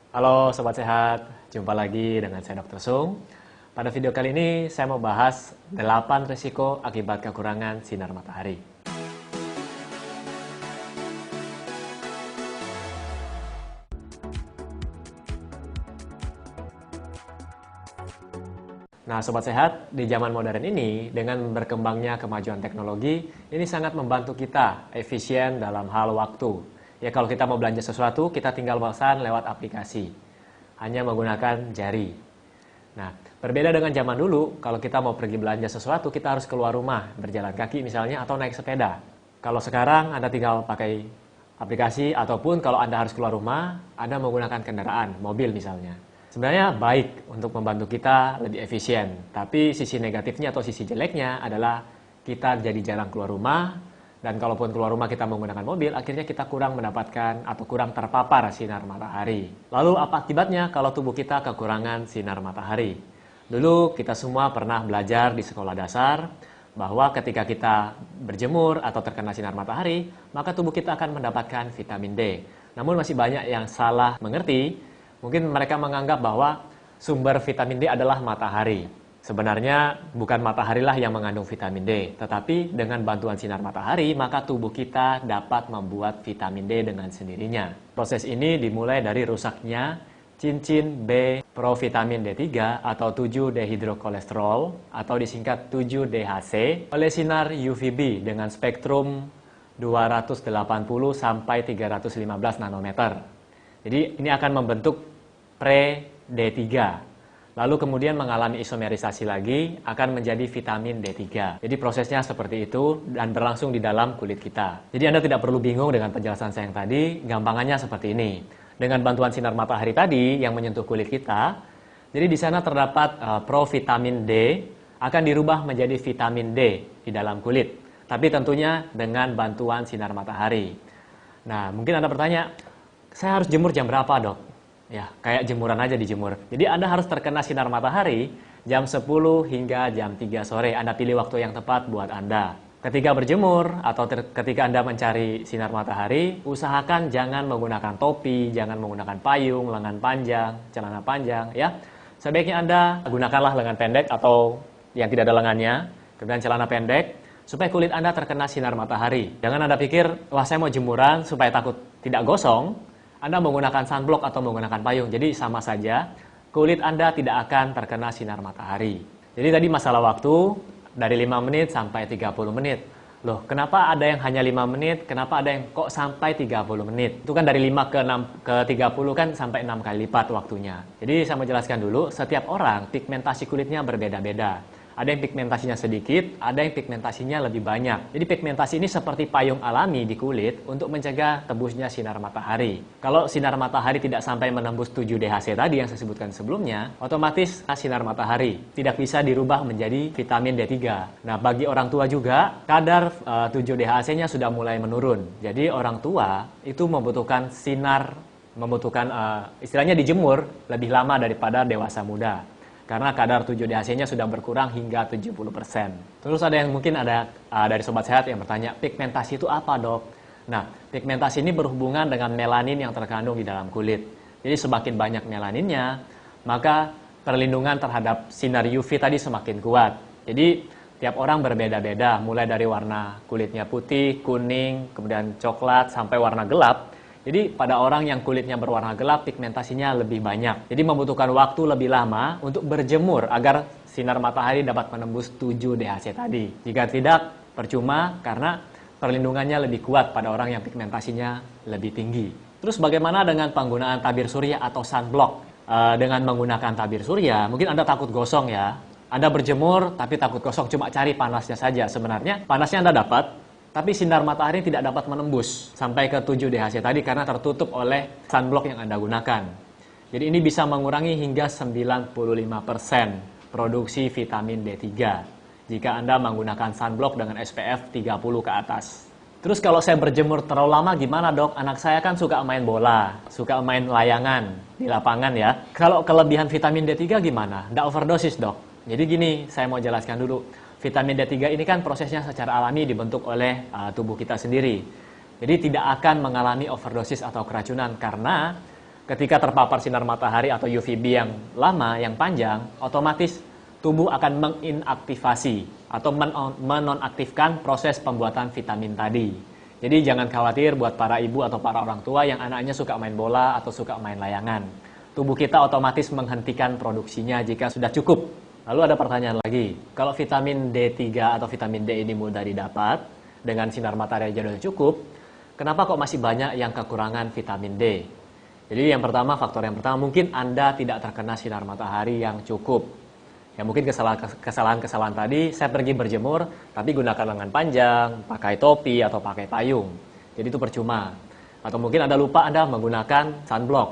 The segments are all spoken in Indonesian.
Halo Sobat Sehat, jumpa lagi dengan saya Dr. Sung. Pada video kali ini saya mau bahas 8 risiko akibat kekurangan sinar matahari. Nah Sobat Sehat, di zaman modern ini dengan berkembangnya kemajuan teknologi, ini sangat membantu kita efisien dalam hal waktu. Ya kalau kita mau belanja sesuatu, kita tinggal pesan lewat aplikasi. Hanya menggunakan jari. Nah, berbeda dengan zaman dulu, kalau kita mau pergi belanja sesuatu, kita harus keluar rumah, berjalan kaki misalnya, atau naik sepeda. Kalau sekarang, Anda tinggal pakai aplikasi, ataupun kalau Anda harus keluar rumah, Anda menggunakan kendaraan, mobil misalnya. Sebenarnya baik untuk membantu kita lebih efisien, tapi sisi negatifnya atau sisi jeleknya adalah kita jadi jarang keluar rumah, dan kalaupun keluar rumah kita menggunakan mobil, akhirnya kita kurang mendapatkan atau kurang terpapar sinar matahari. Lalu apa akibatnya kalau tubuh kita kekurangan sinar matahari? Dulu kita semua pernah belajar di sekolah dasar bahwa ketika kita berjemur atau terkena sinar matahari, maka tubuh kita akan mendapatkan vitamin D. Namun masih banyak yang salah mengerti. Mungkin mereka menganggap bahwa sumber vitamin D adalah matahari. Sebenarnya bukan mataharilah yang mengandung vitamin D, tetapi dengan bantuan sinar matahari, maka tubuh kita dapat membuat vitamin D dengan sendirinya. Proses ini dimulai dari rusaknya cincin B provitamin D3 atau 7-dehidrokolesterol atau disingkat 7-DHC oleh sinar UVB dengan spektrum 280 sampai 315 nanometer. Jadi ini akan membentuk pre-D3. Lalu kemudian mengalami isomerisasi lagi, akan menjadi vitamin D3. Jadi prosesnya seperti itu dan berlangsung di dalam kulit kita. Jadi Anda tidak perlu bingung dengan penjelasan saya yang tadi, gampangannya seperti ini. Dengan bantuan sinar matahari tadi yang menyentuh kulit kita, jadi di sana terdapat provitamin D akan dirubah menjadi vitamin D di dalam kulit. Tapi tentunya dengan bantuan sinar matahari. Nah, mungkin Anda bertanya, saya harus jemur jam berapa, Dok? Ya, kayak jemuran aja dijemur. Jadi Anda harus terkena sinar matahari jam 10 hingga jam 3 sore. Anda pilih waktu yang tepat buat Anda. Ketika berjemur atau ketika Anda mencari sinar matahari, usahakan jangan menggunakan topi, jangan menggunakan payung, lengan panjang, celana panjang, ya. Sebaiknya Anda gunakanlah lengan pendek atau yang tidak ada lengannya, kemudian celana pendek, supaya kulit Anda terkena sinar matahari. Jangan Anda pikir, wah saya mau jemuran supaya takut tidak gosong, Anda menggunakan sunblock atau menggunakan payung. Jadi sama saja, kulit Anda tidak akan terkena sinar matahari. Jadi tadi masalah waktu, dari 5 menit sampai 30 menit. Loh, kenapa ada yang hanya 5 menit, kenapa ada yang kok sampai 30 menit? Itu kan dari 5 ke 30 kan sampai 6 kali lipat waktunya. Jadi saya mau jelaskan dulu, setiap orang pigmentasi kulitnya berbeda-beda. Ada yang pigmentasinya sedikit, ada yang pigmentasinya lebih banyak. Jadi pigmentasi ini seperti payung alami di kulit untuk mencegah tembusnya sinar matahari. Kalau sinar matahari tidak sampai menembus 7-DHC tadi yang saya sebutkan sebelumnya, otomatis sinar matahari tidak bisa dirubah menjadi vitamin D3. Nah, bagi orang tua juga, kadar 7-DHC-nya sudah mulai menurun. Jadi orang tua itu membutuhkan sinar, istilahnya dijemur lebih lama daripada dewasa muda. Karena kadar 7-DHC-nya sudah berkurang hingga 70%. Terus ada yang mungkin dari Sobat Sehat yang bertanya, pigmentasi itu apa, Dok? Nah, pigmentasi ini berhubungan dengan melanin yang terkandung di dalam kulit. Jadi semakin banyak melaninnya, maka perlindungan terhadap sinar UV tadi semakin kuat. Jadi tiap orang berbeda-beda, mulai dari warna kulitnya putih, kuning, kemudian coklat, sampai warna gelap. Jadi pada orang yang kulitnya berwarna gelap, pigmentasinya lebih banyak. Jadi membutuhkan waktu lebih lama untuk berjemur agar sinar matahari dapat menembus 7-DHC tadi. Jika tidak, percuma karena perlindungannya lebih kuat pada orang yang pigmentasinya lebih tinggi. Terus bagaimana dengan penggunaan tabir surya atau sunblock? Dengan menggunakan tabir surya, mungkin Anda takut gosong ya. Anda berjemur tapi takut gosong, cuma cari panasnya saja. Sebenarnya panasnya Anda dapat, tapi sinar matahari tidak dapat menembus sampai ke 7-DHC tadi karena tertutup oleh sunblock yang Anda gunakan. Jadi ini bisa mengurangi hingga 95% produksi vitamin D3 jika Anda menggunakan sunblock dengan SPF 30 ke atas. Terus kalau saya berjemur terlalu lama gimana, Dok? Anak saya kan suka main bola, suka main layangan di lapangan ya. Kalau kelebihan vitamin D3 gimana? Nggak overdosis, Dok? Jadi gini, saya mau jelaskan dulu. Vitamin D3 ini kan prosesnya secara alami dibentuk oleh tubuh kita sendiri. Jadi tidak akan mengalami overdosis atau keracunan karena Ketika terpapar sinar matahari atau UVB yang lama, yang panjang, otomatis tubuh akan menginaktivasi atau menonaktifkan proses pembuatan vitamin tadi. Jadi jangan khawatir buat para ibu atau para orang tua yang anaknya suka main bola atau suka main layangan. Tubuh kita otomatis menghentikan produksinya jika sudah cukup. Lalu ada pertanyaan lagi, kalau vitamin D3 atau vitamin D ini mudah didapat dengan sinar matahari aja sudah cukup, kenapa kok masih banyak yang kekurangan vitamin D? Jadi faktor yang pertama mungkin Anda tidak terkena sinar matahari yang cukup. Ya mungkin kesalahan tadi, saya pergi berjemur tapi gunakan lengan panjang, pakai topi atau pakai payung. Jadi itu percuma. Atau mungkin Anda lupa Anda menggunakan sunblock.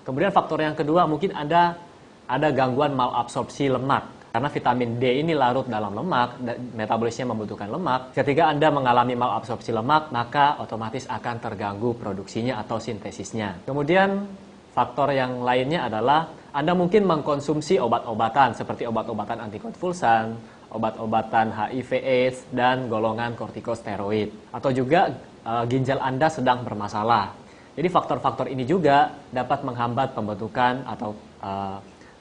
Kemudian faktor yang kedua mungkin Anda ada gangguan malabsorpsi lemak. Karena vitamin D ini larut dalam lemak, metabolisnya membutuhkan lemak. Ketika Anda mengalami malabsorpsi lemak, maka otomatis akan terganggu produksinya atau sintesisnya. Kemudian faktor yang lainnya adalah Anda mungkin mengkonsumsi obat-obatan seperti obat-obatan antikonvulsan, obat-obatan HIV/AIDS, dan golongan kortikosteroid. Atau juga ginjal Anda sedang bermasalah. Jadi faktor-faktor ini juga dapat menghambat pembentukan atau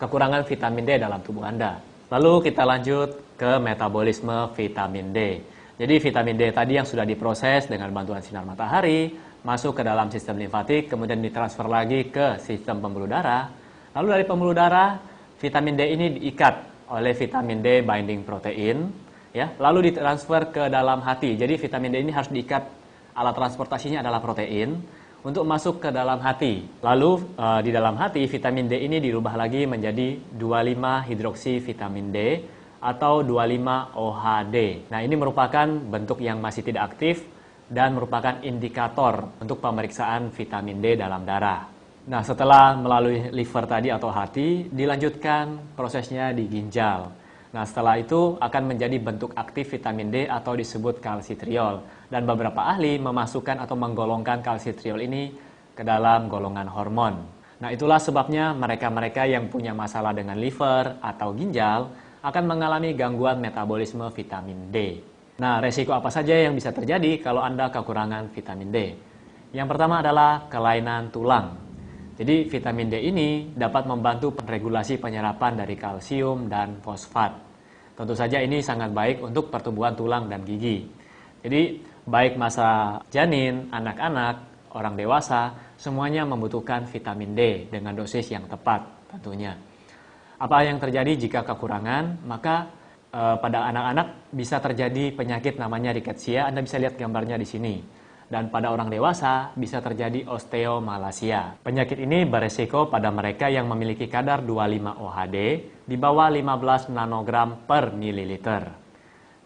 kekurangan vitamin D dalam tubuh Anda. Lalu kita lanjut ke metabolisme vitamin D. Jadi vitamin D tadi yang sudah diproses dengan bantuan sinar matahari, masuk ke dalam sistem limfatik, kemudian ditransfer lagi ke sistem pembuluh darah. Lalu dari pembuluh darah, vitamin D ini diikat oleh vitamin D binding protein, ya, lalu ditransfer ke dalam hati. Jadi vitamin D ini harus diikat, alat transportasinya adalah protein, untuk masuk ke dalam hati. Lalu di dalam hati vitamin D ini dirubah lagi menjadi 25-hidroksi vitamin D atau 25-OHD. Nah, ini merupakan bentuk yang masih tidak aktif dan merupakan indikator untuk pemeriksaan vitamin D dalam darah. Nah, setelah melalui liver tadi atau hati, dilanjutkan prosesnya di ginjal. Nah, setelah itu akan menjadi bentuk aktif vitamin D atau disebut kalsitriol. Dan beberapa ahli memasukkan atau menggolongkan kalsitriol ini ke dalam golongan hormon. Nah, itulah sebabnya mereka-mereka yang punya masalah dengan liver atau ginjal akan mengalami gangguan metabolisme vitamin D. Nah, resiko apa saja yang bisa terjadi kalau Anda kekurangan vitamin D? Yang pertama adalah kelainan tulang. Jadi vitamin D ini dapat membantu regulasi penyerapan dari kalsium dan fosfat. Tentu saja ini sangat baik untuk pertumbuhan tulang dan gigi. Jadi baik masa janin, anak-anak, orang dewasa, semuanya membutuhkan vitamin D dengan dosis yang tepat tentunya. Apa yang terjadi jika kekurangan? Maka pada anak-anak bisa terjadi penyakit namanya rickettsia. Anda bisa lihat gambarnya di sini. Dan pada orang dewasa bisa terjadi osteomalacia. Penyakit ini beresiko pada mereka yang memiliki kadar 25-OHD di bawah 15 nanogram per mililiter.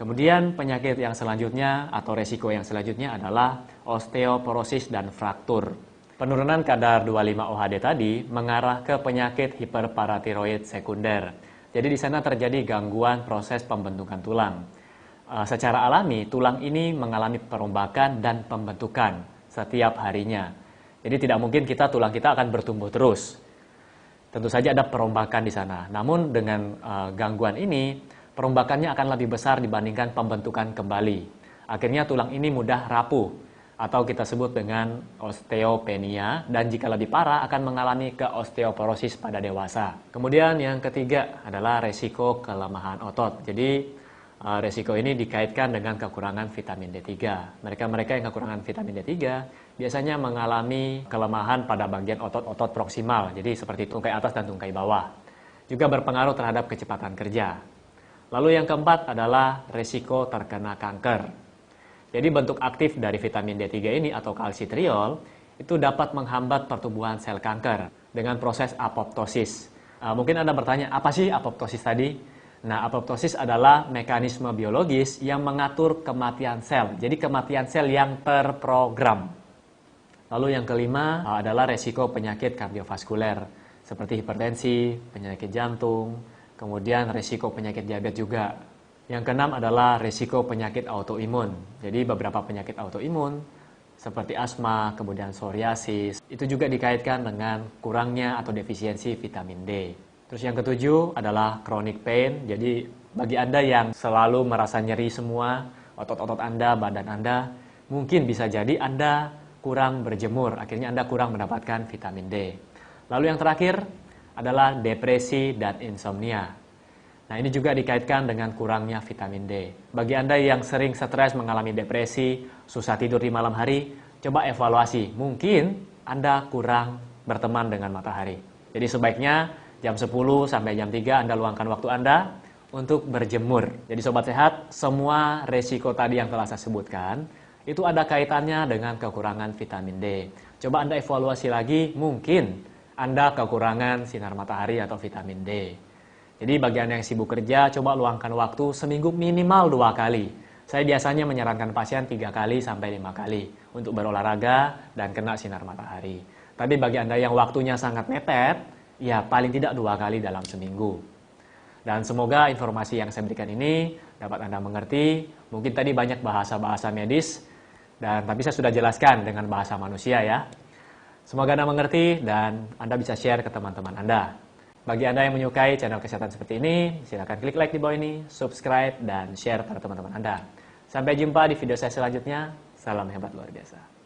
Kemudian penyakit yang selanjutnya atau resiko yang selanjutnya adalah osteoporosis dan fraktur. Penurunan kadar 25-OHD tadi mengarah ke penyakit hiperparatiroid sekunder. Jadi di sana terjadi gangguan proses pembentukan tulang. Secara alami, tulang ini mengalami perombakan dan pembentukan setiap harinya. Jadi tidak mungkin tulang kita akan bertumbuh terus. Tentu saja ada perombakan di sana. Namun dengan gangguan ini, perombakannya akan lebih besar dibandingkan pembentukan kembali. Akhirnya tulang ini mudah rapuh atau kita sebut dengan osteopenia, dan jika lebih parah akan mengalami osteoporosis pada dewasa. Kemudian yang ketiga adalah resiko kelemahan otot. Jadi resiko ini dikaitkan dengan kekurangan vitamin D3. Mereka-mereka yang kekurangan vitamin D3 biasanya mengalami kelemahan pada bagian otot-otot proksimal, jadi seperti tungkai atas dan tungkai bawah. Juga berpengaruh terhadap kecepatan kerja. Lalu yang keempat adalah resiko terkena kanker. Jadi bentuk aktif dari vitamin D3 ini atau kalsitriol itu dapat menghambat pertumbuhan sel kanker dengan proses apoptosis. Mungkin Anda bertanya, apa sih apoptosis tadi? Nah, apoptosis adalah mekanisme biologis yang mengatur kematian sel. Jadi kematian sel yang terprogram. Lalu yang kelima adalah resiko penyakit kardiovaskuler seperti hipertensi, penyakit jantung, kemudian resiko penyakit diabetes juga. Yang keenam adalah resiko penyakit autoimun. Jadi beberapa penyakit autoimun seperti asma, kemudian psoriasis, itu juga dikaitkan dengan kurangnya atau defisiensi vitamin D. Terus yang ketujuh adalah chronic pain. Jadi bagi Anda yang selalu merasa nyeri semua, otot-otot Anda, badan Anda, mungkin bisa jadi Anda kurang berjemur, akhirnya Anda kurang mendapatkan vitamin D. Lalu yang terakhir adalah depresi dan insomnia. Nah, ini juga dikaitkan dengan kurangnya vitamin D. Bagi Anda yang sering stres, mengalami depresi, susah tidur di malam hari, coba evaluasi. Mungkin Anda kurang berteman dengan matahari. Jadi sebaiknya jam 10 sampai jam 3 Anda luangkan waktu Anda untuk berjemur. Jadi Sobat Sehat, semua resiko tadi yang telah saya sebutkan, itu ada kaitannya dengan kekurangan vitamin D. Coba Anda evaluasi lagi, mungkin Anda kekurangan sinar matahari atau vitamin D. Jadi bagi Anda yang sibuk kerja, coba luangkan waktu seminggu minimal 2 kali. Saya biasanya menyarankan pasien 3 kali sampai 5 kali untuk berolahraga dan kena sinar matahari. Tapi bagi Anda yang waktunya sangat mepet, ya paling tidak 2 kali dalam seminggu. Dan semoga informasi yang saya berikan ini dapat Anda mengerti. Mungkin tadi banyak bahasa-bahasa medis, tapi saya sudah jelaskan dengan bahasa manusia ya. Semoga Anda mengerti dan Anda bisa share ke teman-teman Anda. Bagi Anda yang menyukai channel kesehatan seperti ini, silakan klik like di bawah ini, subscribe, dan share pada teman-teman Anda. Sampai jumpa di video saya selanjutnya. Salam hebat luar biasa.